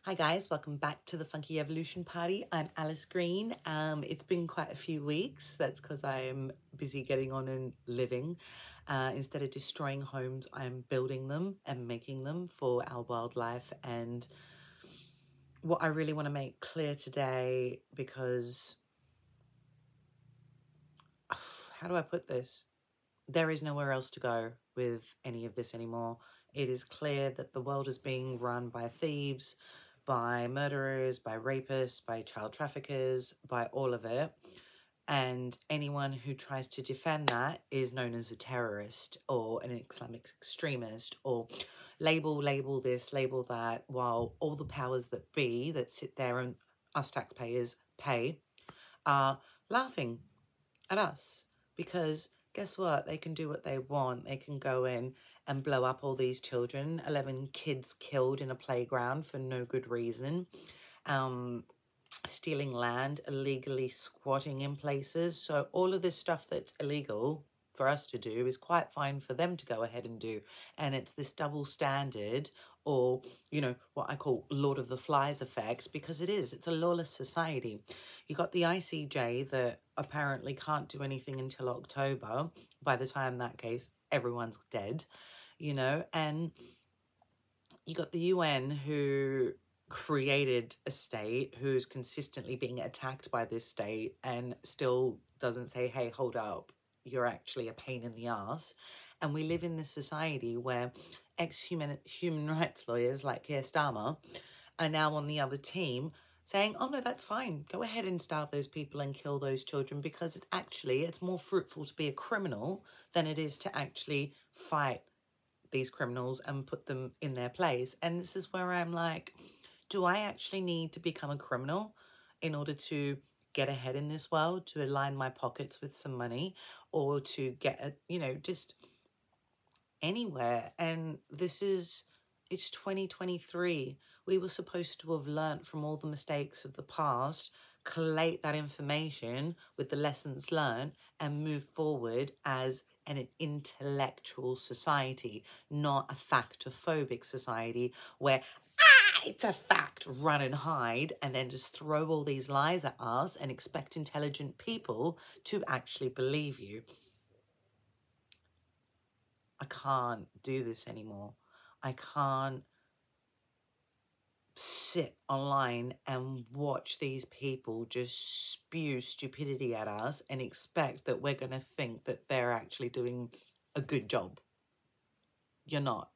Hi guys, welcome back to the Funky Evolution Party. I'm Alice Green. It's been quite a few weeks. That's because I'm busy getting on and living. Instead of destroying homes, I'm building them and making them for our wildlife. And what I really want to make clear today, because how do I put this? There is nowhere else to go with any of this anymore. It is clear that the world is being run by thieves, by murderers, by rapists, by child traffickers, by all of it. And anyone who tries to defend that is known as a terrorist or an Islamic extremist, or label this, label that, while all the powers that be that sit there and us taxpayers pay are laughing at us. Because guess what? They can do what they want. They can go in and blow up all these children. 11 kids killed in a playground for no good reason. Stealing land, illegally squatting in places. So all of this stuff that's illegal for us to do is quite fine for them to go ahead and do. And it's this double standard, or, you know, what I call Lord of the Flies effect, because it's a lawless society. You got the ICJ that apparently can't do anything until October. By the time that case, everyone's dead, you know, and you got the UN who created a state who's consistently being attacked by this state and still doesn't say, hey, hold up, you're actually a pain in the ass. And we live in this society where ex-human rights lawyers like Keir Starmer are now on the other team saying, oh no, that's fine, go ahead and starve those people and kill those children, because it's more fruitful to be a criminal than it is to actually fight these criminals and put them in their place. And this is where I'm like, do I actually need to become a criminal in order to get ahead in this world, to align my pockets with some money, or to get just anywhere? And it's 2023. We were supposed to have learnt from all the mistakes of the past, collate that information with the lessons learned, and move forward as an intellectual society, not a factophobic society where it's a fact, run and hide, and then just throw all these lies at us and expect intelligent people to actually believe you. I can't do this anymore. I can't sit online and watch these people just spew stupidity at us and expect that we're going to think that they're actually doing a good job. You're not.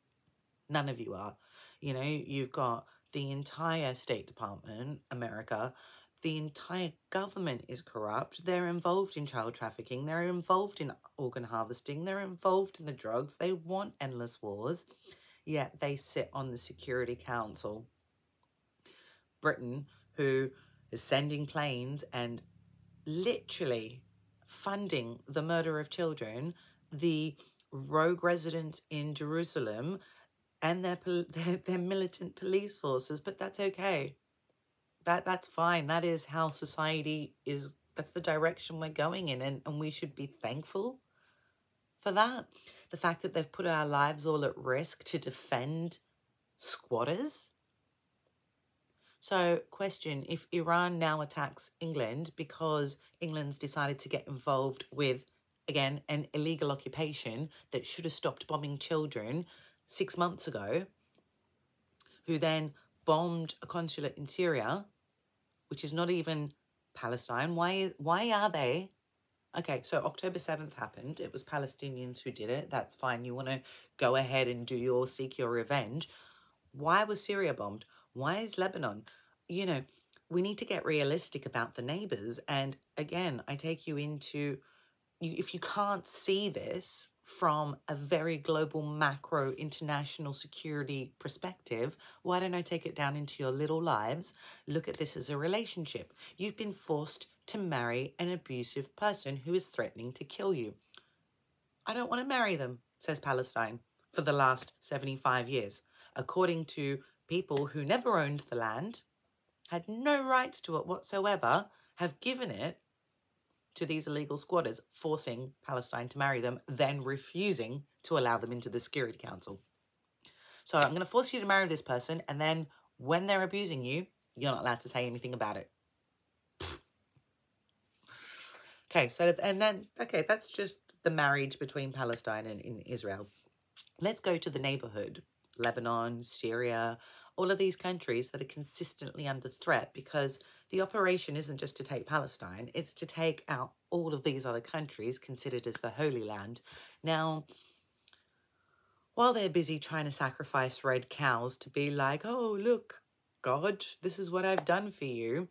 None of you are. You know, you've got the entire State Department, America, the entire government is corrupt. They're involved in child trafficking. They're involved in organ harvesting. They're involved in the drugs. They want endless wars, yet they sit on the Security Council. Britain, who is sending planes and literally funding the murder of children, the rogue residents in Jerusalem, and their militant police forces. But that's okay. That's fine. That is how society is. That's the direction we're going in, and we should be thankful for that. The fact that they've put our lives all at risk to defend squatters. So, question, if Iran now attacks England because England's decided to get involved with, again, an illegal occupation that should have stopped bombing children 6 months ago, who then bombed a consulate in Syria, which is not even Palestine. Why are they? Okay, so October 7th happened. It was Palestinians who did it. That's fine. You want to go ahead and seek your revenge. Why was Syria bombed? Why is Lebanon? You know, we need to get realistic about the neighbors. And again, I take you into, if you can't see this from a very global, macro, international security perspective, why don't I take it down into your little lives? Look at this as a relationship. You've been forced to marry an abusive person who is threatening to kill you. I don't want to marry them, says Palestine, for the last 75 years. According to people who never owned the land, had no rights to it whatsoever, have given it to these illegal squatters, forcing Palestine to marry them, then refusing to allow them into the Security Council. So I'm going to force you to marry this person, and then When they're abusing you, you're not allowed to say anything about it. Okay, so, and then, okay, that's just the marriage between Palestine and in Israel. Let's go to the neighborhood, Lebanon, Syria, all of these countries that are consistently under threat, because the operation isn't just to take Palestine, it's to take out all of these other countries considered as the Holy Land. Now, while they're busy trying to sacrifice red cows to be like, oh, look, God, this is what I've done for you,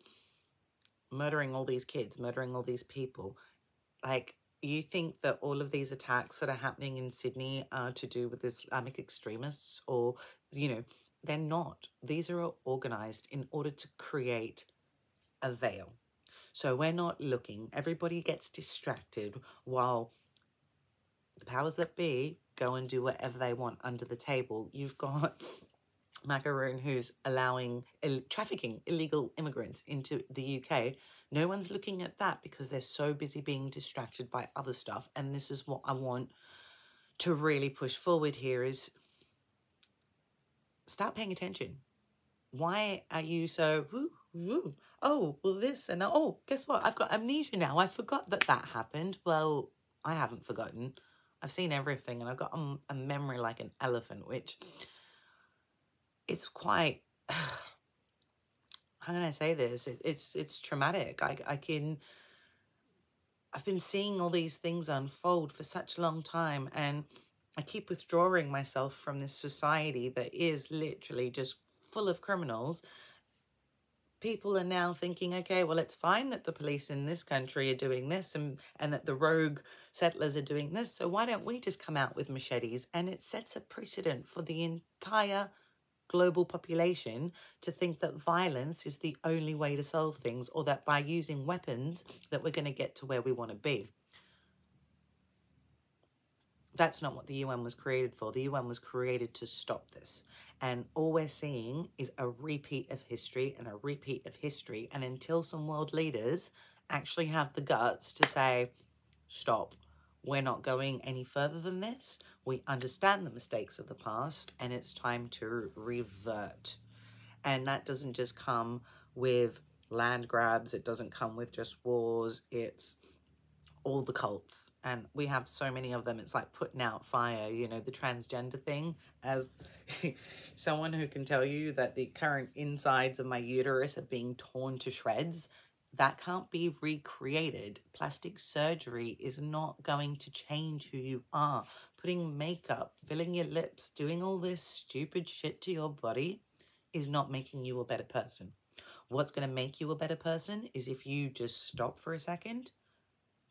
murdering all these kids, murdering all these people, like, you think that all of these attacks that are happening in Sydney are to do with Islamic extremists, or, you know, they're not. These are all organized in order to create a veil. So we're not looking. Everybody gets distracted while the powers that be go and do whatever they want under the table. You've got Macaroon, who's allowing trafficking illegal immigrants into the UK. No one's looking at that because they're so busy being distracted by other stuff. And this is what I want to really push forward here is start paying attention. Why are you so, oh, well this, and oh, guess what? I've got amnesia now. I forgot that happened. Well, I haven't forgotten. I've seen everything and I've got a memory like an elephant, which it's quite, how can I say this? It's traumatic. I've been seeing all these things unfold for such a long time, and I keep withdrawing myself from this society that is literally just full of criminals. People are now thinking, okay, well, it's fine that the police in this country are doing this and that the rogue settlers are doing this. So why don't we just come out with machetes? And it sets a precedent for the entire global population to think that violence is the only way to solve things, or that by using weapons that we're going to get to where we want to be. That's not what the UN was created for. The UN was created to stop this. And all we're seeing is a repeat of history and a repeat of history. And until some world leaders actually have the guts to say, stop, we're not going any further than this. We understand the mistakes of the past and it's time to revert. And that doesn't just come with land grabs. It doesn't come with just wars. It's all the cults. And we have so many of them. It's like putting out fire, you know, the transgender thing. As someone who can tell you that the current insides of my uterus are being torn to shreds, that can't be recreated. Plastic surgery is not going to change who you are. Putting makeup, filling your lips, doing all this stupid shit to your body is not making you a better person. What's going to make you a better person is if you just stop for a second,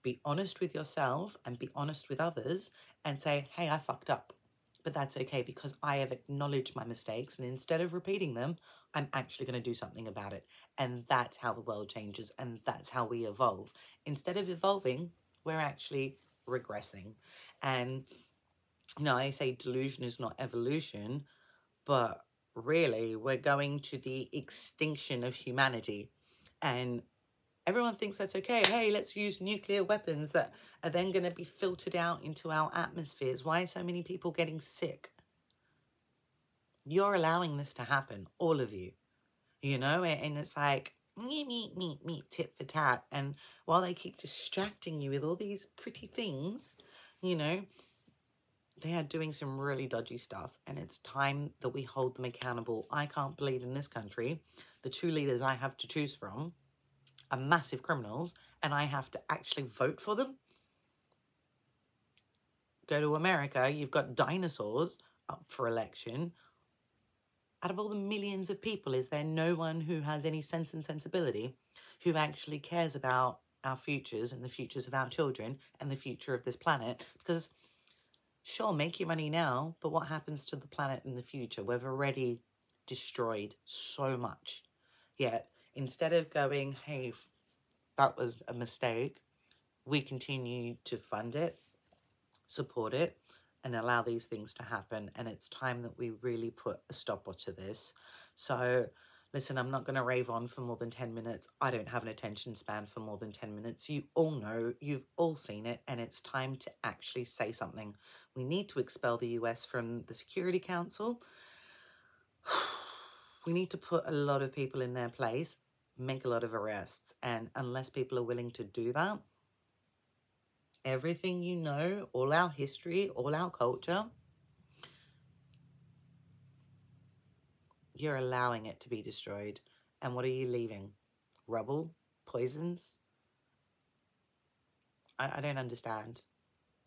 be honest with yourself and be honest with others and say, hey, I fucked up. But that's okay because I have acknowledged my mistakes, and instead of repeating them, I'm actually going to do something about it. And that's how the world changes, and that's how we evolve. Instead of evolving, we're actually regressing. And, you know, I say delusion is not evolution, but really we're going to the extinction of humanity. And everyone thinks that's okay. Hey, let's use nuclear weapons that are then going to be filtered out into our atmospheres. Why are so many people getting sick? You're allowing this to happen, all of you, you know, and it's like, meet, tit for tat. And while they keep distracting you with all these pretty things, you know, they are doing some really dodgy stuff, and it's time that we hold them accountable. I can't believe in this country, the two leaders I have to choose from are massive criminals, and I have to actually vote for them. Go to America, you've got dinosaurs up for election. Out of all the millions of people, is there no one who has any sense and sensibility, who actually cares about our futures and the futures of our children and the future of this planet? Because sure, make your money now, but what happens to the planet in the future? We've already destroyed so much. Yet, instead of going, hey, that was a mistake, we continue to fund it, support it, and allow these things to happen. And it's time that we really put a stopwatch to this. So, listen, I'm not going to rave on for more than 10 minutes. I don't have an attention span for more than 10 minutes. You all know, you've all seen it, and it's time to actually say something. We need to expel the US from the Security Council. We need to put a lot of people in their place, make a lot of arrests. And unless people are willing to do that, everything you know, all our history, all our culture, you're allowing it to be destroyed. And what are you leaving? Rubble? Poisons? I don't understand.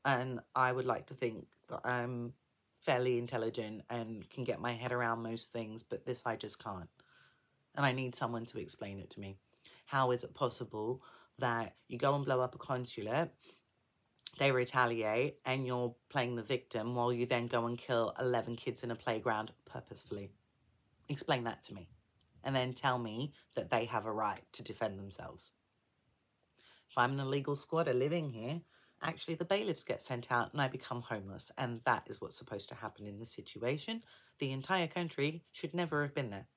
And I would like to think that I'm fairly intelligent and can get my head around most things, but this I just can't. And I need someone to explain it to me. How is it possible that you go and blow up a consulate, they retaliate, and you're playing the victim while you then go and kill 11 kids in a playground purposefully? Explain that to me. And then tell me that they have a right to defend themselves. If I'm an illegal squatter living here, actually the bailiffs get sent out and I become homeless. And that is what's supposed to happen in this situation. The entire country should never have been there.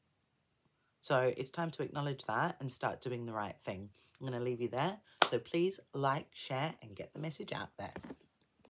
So it's time to acknowledge that and start doing the right thing. I'm going to leave you there. So please like, share, and get the message out there.